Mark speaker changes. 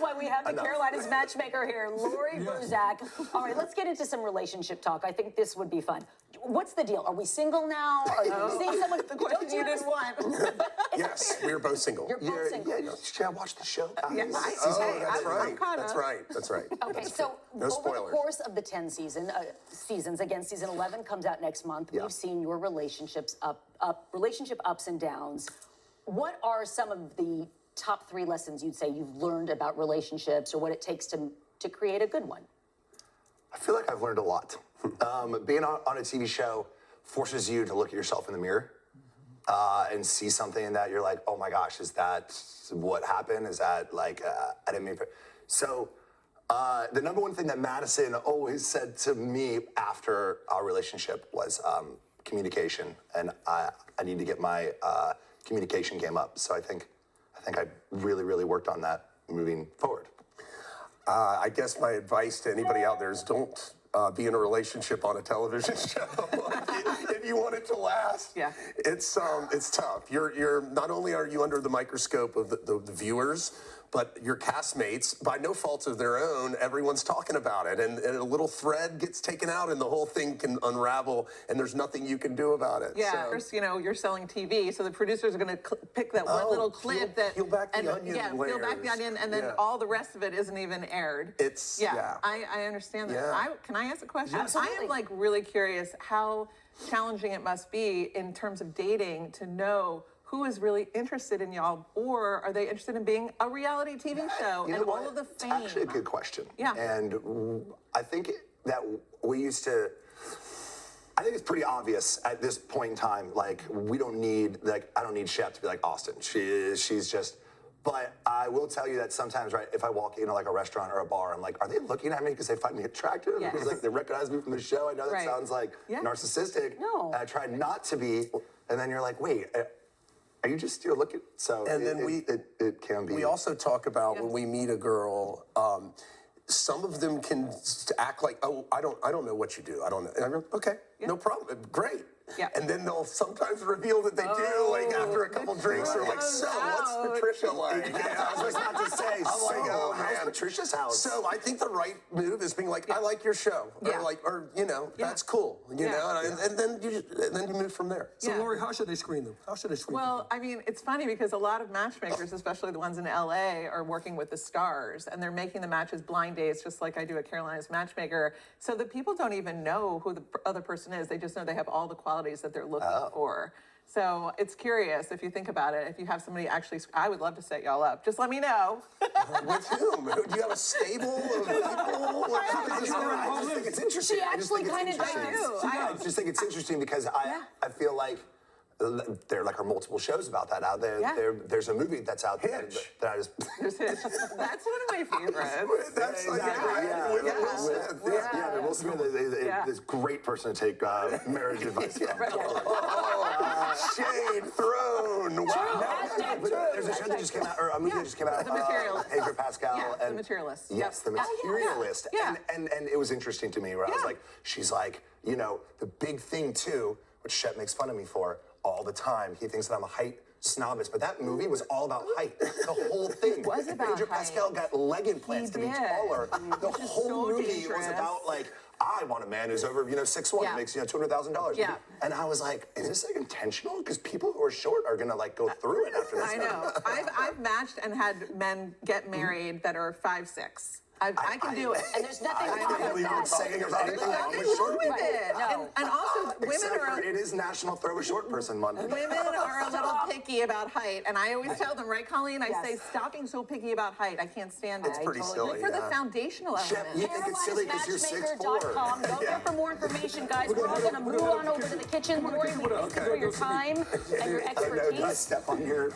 Speaker 1: That's why we have the Carolina's Matchmaker here, Lori Burzak. All right, let's get into some relationship talk. I think this would be fun. What's the deal? Are we single now? Are you seeing someone?
Speaker 2: The question you didn't want.
Speaker 3: Yes, we're both single.
Speaker 1: You're both single.
Speaker 3: Yeah, should I watch the show?
Speaker 2: Yes.
Speaker 3: That's right.
Speaker 2: I'm
Speaker 3: That's right. That's right.
Speaker 1: Okay, so
Speaker 3: no
Speaker 1: over
Speaker 3: spoilers.
Speaker 1: the course of the 10 seasons, again, season 11 comes out next month.
Speaker 3: Yeah.
Speaker 1: We've seen your relationship ups and downs. What are some of the top 3 lessons you'd say you've learned about relationships, or what it takes to create a good one?
Speaker 4: I feel like I've learned a lot. Being on a TV show forces you to look at yourself in the mirror and see something that you're like, oh my gosh, is that what happened? Is that like, I didn't mean for... So the number one thing that Madison always said to me after our relationship was communication. And I need to get my communication game up. So I think I really, really worked on that moving forward.
Speaker 3: I guess my advice to anybody out there is don't be in a relationship on a television show. If you want it to last,
Speaker 2: Yeah.
Speaker 3: It's tough. You're not only are you under the microscope of the viewers, but your castmates, by no fault of their own, everyone's talking about it, and a little thread gets taken out, and the whole thing can unravel, and there's nothing you can do about it.
Speaker 2: Yeah,
Speaker 3: So.
Speaker 2: first, you're selling TV, so the producers are going to pick that one little clip
Speaker 3: peel back the onion
Speaker 2: peel back the
Speaker 3: layers.
Speaker 2: onion, and then all the rest of it isn't even aired. I understand that.
Speaker 3: Yeah.
Speaker 2: Can I ask a question?
Speaker 1: Absolutely.
Speaker 2: I am like really curious how challenging it must be in terms of dating to know who is really interested in y'all, or are they interested in being a reality TV show and all of the fame?
Speaker 4: It's actually a good question.
Speaker 2: Yeah.
Speaker 4: And I think that we used to... I think it's pretty obvious at this point in time, like, we don't need, like, I don't need Shep to be like Austen. She's just... But I will tell you that sometimes, right, if I walk into like a restaurant or a bar, I'm like, are they looking at me because they find me attractive?
Speaker 2: Yeah.
Speaker 4: Because like they recognize me from the show. I know that sounds like narcissistic.
Speaker 1: No.
Speaker 4: And I try not to be. And then you're like, wait, are you just still looking? So
Speaker 3: And then
Speaker 4: it can be.
Speaker 3: We also talk about when we meet a girl, some of them can act like, oh, I don't know what you do. I don't know. And I go, okay, no problem, great.
Speaker 2: Yeah.
Speaker 3: And then they'll sometimes reveal that they do, like after a couple drinks, or like, so what's Patricia like?
Speaker 4: Yeah, I was just about to say,
Speaker 3: I'm like, oh
Speaker 4: how's
Speaker 3: man,
Speaker 4: Patricia's house?
Speaker 3: So I think the right move is being like, I like your show, or that's cool, and then you move from there.
Speaker 5: So Lori, how should they screen them? How should they screen them?
Speaker 2: Well, I mean, it's funny because a lot of matchmakers, especially the ones in LA, are working with the stars, and they're making the matches blind dates, just like I do at Carolina's Matchmaker. So the people don't even know who the other person is. They just know they have all the qualities that they're looking for. So it's curious if you think about it. If you have somebody actually, I would love to set y'all up. Just let me know.
Speaker 3: With whom? Do you have a stable of people?
Speaker 4: I just think it's interesting.
Speaker 1: She actually kind of does.
Speaker 4: I just think it's interesting because I feel like there like are multiple shows about that out there. There's a movie that's out there that I just...
Speaker 2: There's Hitch. That's one of my favorites.
Speaker 3: That's like
Speaker 4: Will Smith. Will Smith is a great person to take marriage advice from.
Speaker 3: Shade thrown. Wow.
Speaker 4: There's a show that just came out, or a movie that just came out.
Speaker 2: The Materialist.
Speaker 4: Pedro Pascal.
Speaker 2: Yeah, The Materialist.
Speaker 4: Yes, The Materialist. And it was interesting to me where I was like, she's like, the big thing too, which Shep makes fun of me for all the time. He thinks that I'm a height snobist, but that movie was all about height. The whole thing.
Speaker 2: Was about
Speaker 4: Pedro Pascal got leg implants to be taller. The whole movie was about like, I want a man who's over, 6'1", and makes, $200,000.
Speaker 2: Yeah.
Speaker 4: And I was like, is this like intentional? Because people who are short are gonna like go through it after this.
Speaker 2: I know. I've matched and had men get married that are 5'6". I can do it.
Speaker 1: And there's nothing
Speaker 4: I
Speaker 1: wrong
Speaker 4: believe
Speaker 1: with
Speaker 4: you're
Speaker 1: that.
Speaker 4: saying there's anything wrong with short
Speaker 2: with
Speaker 4: people.
Speaker 2: it.
Speaker 1: No.
Speaker 2: And also, women are...
Speaker 4: It is National Throw a Short Person Month.
Speaker 2: Women are a little picky about height, and I always tell them, right, Colleen? I say, stop being so picky about height. I can't stand it.
Speaker 3: It's pretty silly.
Speaker 2: Look for the foundational
Speaker 4: Shep,
Speaker 2: element.
Speaker 4: you think it's silly because you're 6'4".
Speaker 1: Go there for more information, guys. We're all going to move on over to the kitchen. Lori, we thank you for your time and your expertise.
Speaker 4: Step on your...